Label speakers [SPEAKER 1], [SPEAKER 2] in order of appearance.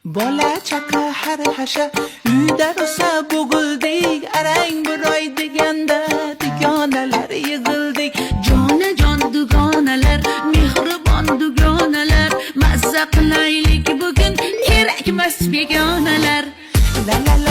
[SPEAKER 1] Bola chaqa har hasha uyda rosa bo'g'ildik, arang buroy deganda dugonalar yig'ildik.
[SPEAKER 2] Jonajon dugonalar, mehribon dugonalar, mazza qilaylik bugun kerakmas begonalar.
[SPEAKER 1] La la la